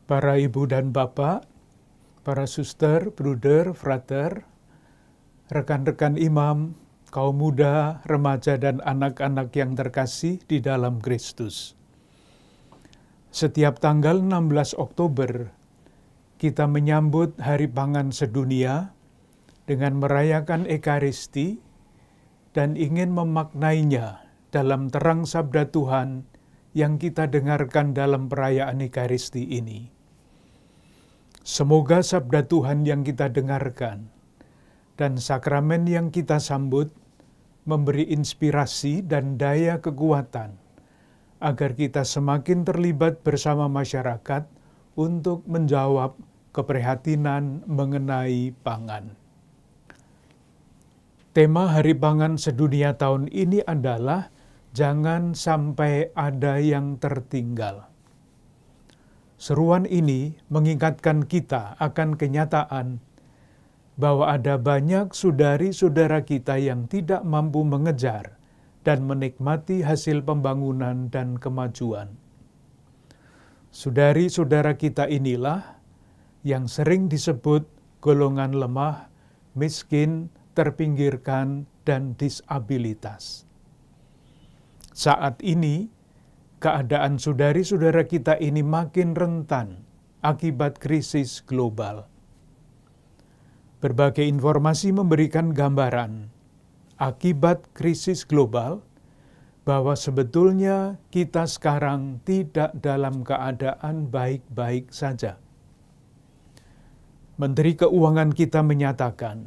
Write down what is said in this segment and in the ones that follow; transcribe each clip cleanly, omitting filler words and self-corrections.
para ibu dan bapak, para suster, bruder, frater, rekan-rekan imam, kaum muda, remaja, dan anak-anak yang terkasih di dalam Kristus. Setiap tanggal 16 Oktober, kita menyambut Hari Pangan Sedunia dengan merayakan Ekaristi dan ingin memaknainya dalam terang sabda Tuhan yang kita dengarkan dalam perayaan Ekaristi ini. Semoga sabda Tuhan yang kita dengarkan dan sakramen yang kita sambut memberi inspirasi dan daya kekuatan agar kita semakin terlibat bersama masyarakat untuk menjawab keprihatinan mengenai pangan. Tema Hari Pangan Sedunia tahun ini adalah jangan sampai ada yang tertinggal. Seruan ini mengingatkan kita akan kenyataan bahwa ada banyak saudari-saudara kita yang tidak mampu mengejar dan menikmati hasil pembangunan dan kemajuan. Saudari-saudara kita inilah yang sering disebut golongan lemah, miskin, terpinggirkan, dan disabilitas. Saat ini, keadaan saudari-saudara kita ini makin rentan akibat krisis global. Berbagai informasi memberikan gambaran akibat krisis global bahwa sebetulnya kita sekarang tidak dalam keadaan baik-baik saja. Menteri Keuangan kita menyatakan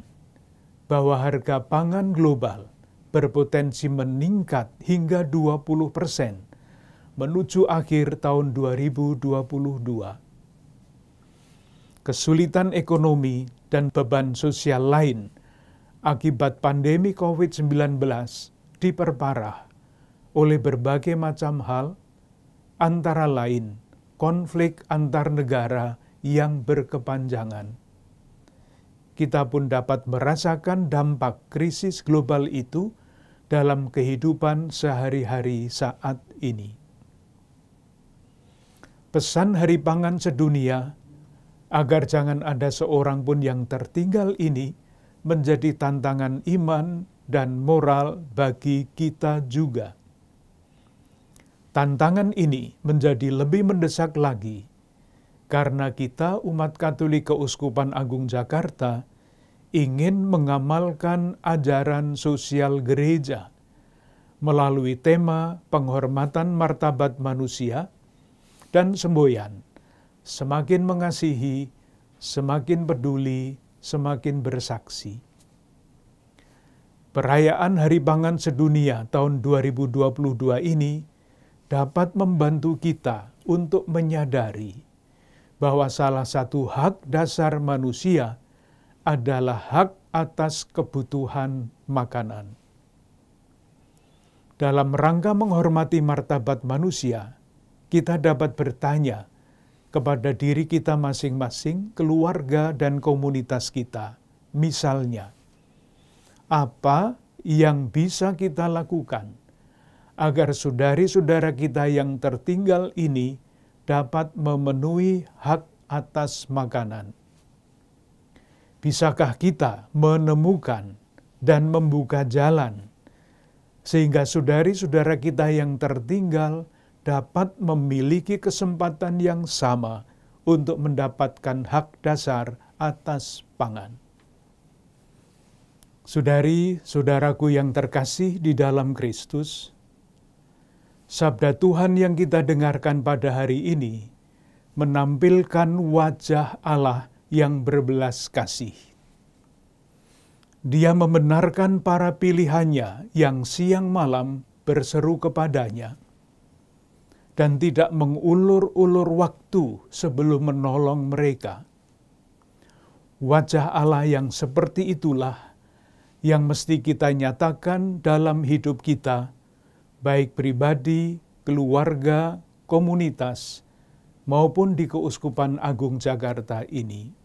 bahwa harga pangan global berpotensi meningkat hingga 20% menuju akhir tahun 2022. Kesulitan ekonomi dan beban sosial lain akibat pandemi COVID-19 diperparah oleh berbagai macam hal, antara lain konflik antar negara yang berkepanjangan. Kita pun dapat merasakan dampak krisis global itu dalam kehidupan sehari-hari saat ini. Pesan Hari Pangan Sedunia agar jangan ada seorang pun yang tertinggal ini menjadi tantangan iman dan moral bagi kita juga. Tantangan ini menjadi lebih mendesak lagi karena kita umat Katolik Keuskupan Agung Jakarta ingin mengamalkan ajaran sosial gereja melalui tema penghormatan martabat manusia dan semboyan, semakin mengasihi, semakin peduli, semakin bersaksi. Perayaan Hari Pangan Sedunia tahun 2022 ini dapat membantu kita untuk menyadari bahwa salah satu hak dasar manusia adalah hak atas kebutuhan makanan. Dalam rangka menghormati martabat manusia, kita dapat bertanya kepada diri kita masing-masing, keluarga, dan komunitas kita. Misalnya, apa yang bisa kita lakukan agar saudari-saudara kita yang tertinggal ini dapat memenuhi hak atas makanan? Bisakah kita menemukan dan membuka jalan sehingga saudari-saudara kita yang tertinggal dapat memiliki kesempatan yang sama untuk mendapatkan hak dasar atas pangan? Saudari-saudaraku yang terkasih di dalam Kristus, sabda Tuhan yang kita dengarkan pada hari ini menampilkan wajah Allah yang berbelas kasih. Dia membenarkan para pilihannya yang siang malam berseru kepadanya dan tidak mengulur-ulur waktu sebelum menolong mereka. Wajah Allah yang seperti itulah yang mesti kita nyatakan dalam hidup kita, baik pribadi, keluarga, komunitas, maupun di Keuskupan Agung Jakarta ini.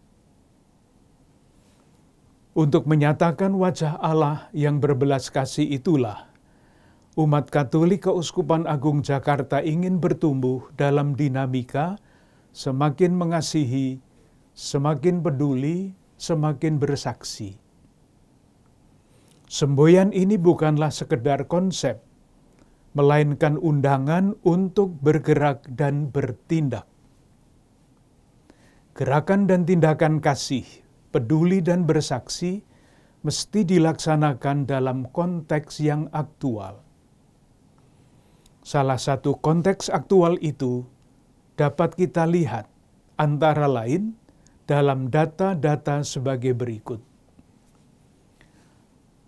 Untuk menyatakan wajah Allah yang berbelas kasih itulah, umat Katolik Keuskupan Agung Jakarta ingin bertumbuh dalam dinamika semakin mengasihi, semakin peduli, semakin bersaksi. Semboyan ini bukanlah sekedar konsep, melainkan undangan untuk bergerak dan bertindak. Gerakan dan tindakan kasih, peduli dan bersaksi mesti dilaksanakan dalam konteks yang aktual. Salah satu konteks aktual itu dapat kita lihat antara lain dalam data-data sebagai berikut.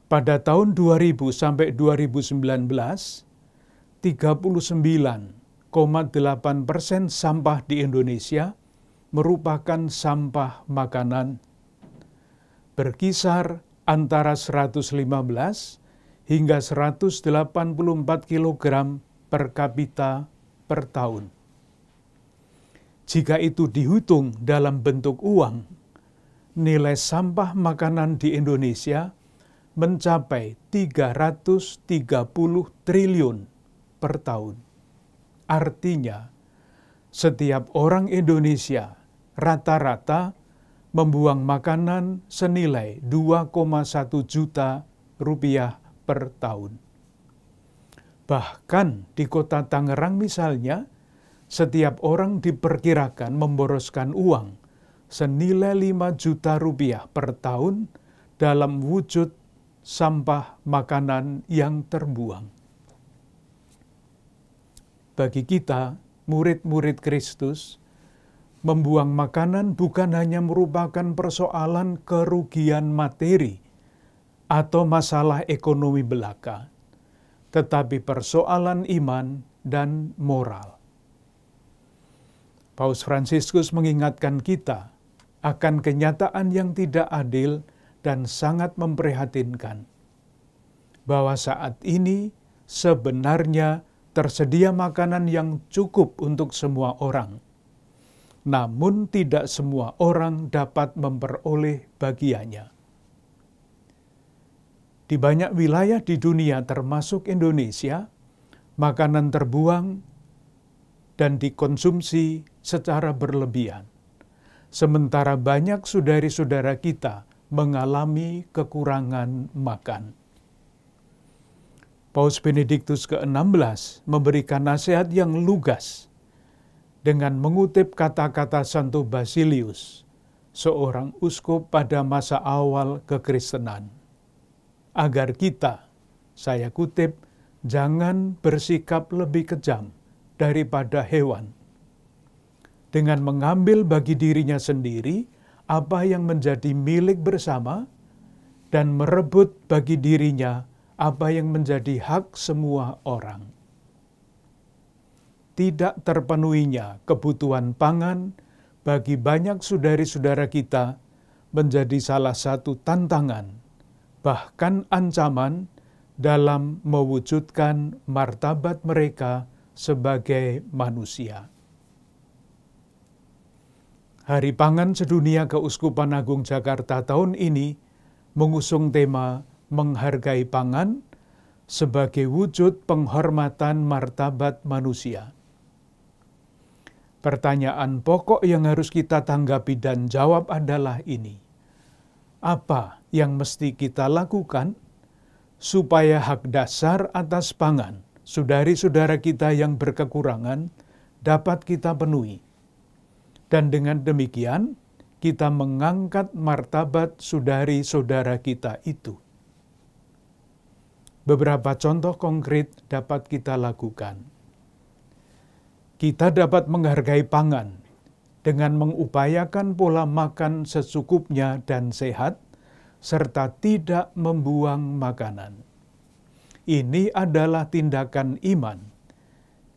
Pada tahun 2000 sampai 2019, 39,8% sampah di Indonesia merupakan sampah makanan, berkisar antara 115 hingga 184 kg per kapita per tahun. Jika itu dihitung dalam bentuk uang, nilai sampah makanan di Indonesia mencapai 330 triliun per tahun. Artinya, setiap orang Indonesia rata-rata membuang makanan senilai 2,1 juta rupiah per tahun. Bahkan di kota Tangerang misalnya, setiap orang diperkirakan memboroskan uang senilai 5 juta rupiah per tahun dalam wujud sampah makanan yang terbuang. Bagi kita, murid-murid Kristus, membuang makanan bukan hanya merupakan persoalan kerugian materi atau masalah ekonomi belaka, tetapi persoalan iman dan moral. Paus Fransiskus mengingatkan kita akan kenyataan yang tidak adil dan sangat memprihatinkan, bahwa saat ini sebenarnya tersedia makanan yang cukup untuk semua orang, namun tidak semua orang dapat memperoleh bagiannya. Di banyak wilayah di dunia termasuk Indonesia, makanan terbuang dan dikonsumsi secara berlebihan. Sementara banyak saudari-saudara kita mengalami kekurangan makan. Paus Benediktus ke-16 memberikan nasihat yang lugas dengan mengutip kata-kata Santo Basilius, seorang uskup pada masa awal kekristenan, agar kita, saya kutip, jangan bersikap lebih kejam daripada hewan, dengan mengambil bagi dirinya sendiri apa yang menjadi milik bersama dan merebut bagi dirinya apa yang menjadi hak semua orang. Tidak terpenuhinya kebutuhan pangan bagi banyak saudari-saudara kita menjadi salah satu tantangan, bahkan ancaman dalam mewujudkan martabat mereka sebagai manusia. Hari Pangan Sedunia Keuskupan Agung Jakarta tahun ini mengusung tema menghargai pangan sebagai wujud penghormatan martabat manusia. Pertanyaan pokok yang harus kita tanggapi dan jawab adalah ini. Apa yang mesti kita lakukan supaya hak dasar atas pangan saudari-saudara kita yang berkekurangan dapat kita penuhi? Dan dengan demikian, kita mengangkat martabat saudari-saudara kita itu. Beberapa contoh konkret dapat kita lakukan. Kita dapat menghargai pangan dengan mengupayakan pola makan secukupnya dan sehat, serta tidak membuang makanan. Ini adalah tindakan iman,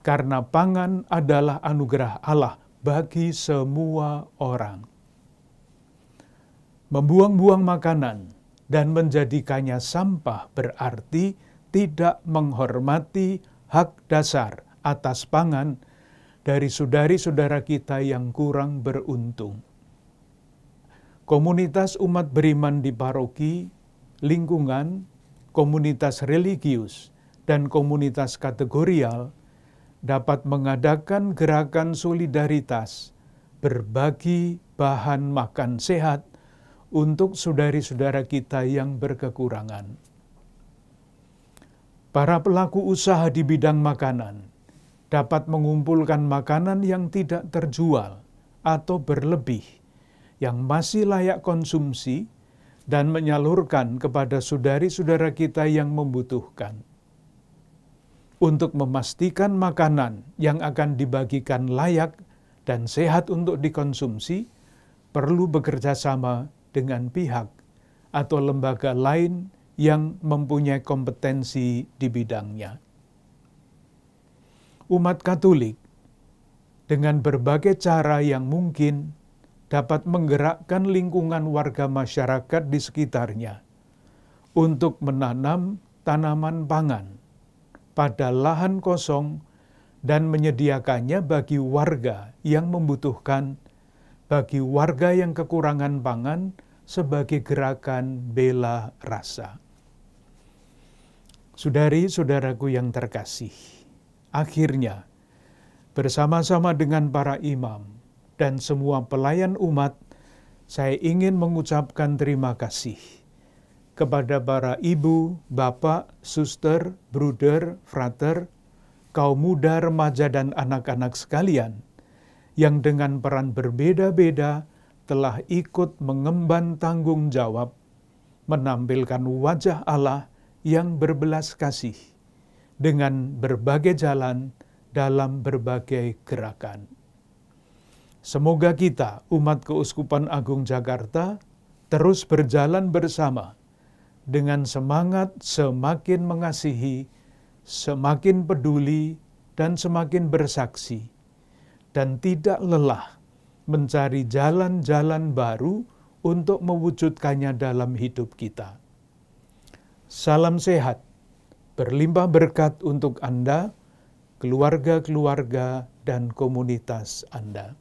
karena pangan adalah anugerah Allah bagi semua orang. Membuang-buang makanan dan menjadikannya sampah berarti tidak menghormati hak dasar atas pangan dari saudari-saudara kita yang kurang beruntung. Komunitas umat beriman di paroki, lingkungan, komunitas religius, dan komunitas kategorial dapat mengadakan gerakan solidaritas berbagi bahan makan sehat untuk saudari-saudara kita yang berkekurangan. Para pelaku usaha di bidang makanan dapat mengumpulkan makanan yang tidak terjual atau berlebih, yang masih layak konsumsi, dan menyalurkan kepada saudari-saudara kita yang membutuhkan. Untuk memastikan makanan yang akan dibagikan layak dan sehat untuk dikonsumsi, perlu bekerja sama dengan pihak atau lembaga lain yang mempunyai kompetensi di bidangnya. Umat Katolik dengan berbagai cara yang mungkin dapat menggerakkan lingkungan warga masyarakat di sekitarnya untuk menanam tanaman pangan pada lahan kosong dan menyediakannya bagi warga yang membutuhkan, bagi warga yang kekurangan pangan, sebagai gerakan bela rasa. Saudari-saudaraku yang terkasih, akhirnya bersama-sama dengan para imam dan semua pelayan umat, saya ingin mengucapkan terima kasih kepada para ibu, bapak, suster, bruder, frater, kaum muda, remaja, dan anak-anak sekalian yang dengan peran berbeda-beda telah ikut mengemban tanggung jawab menampilkan wajah Allah yang berbelas kasih dengan berbagai jalan dalam berbagai gerakan. Semoga kita, umat Keuskupan Agung Jakarta, terus berjalan bersama dengan semangat semakin mengasihi, semakin peduli, dan semakin bersaksi, dan tidak lelah mencari jalan-jalan baru untuk mewujudkannya dalam hidup kita. Salam sehat, berlimpah berkat untuk Anda, keluarga-keluarga, dan komunitas Anda.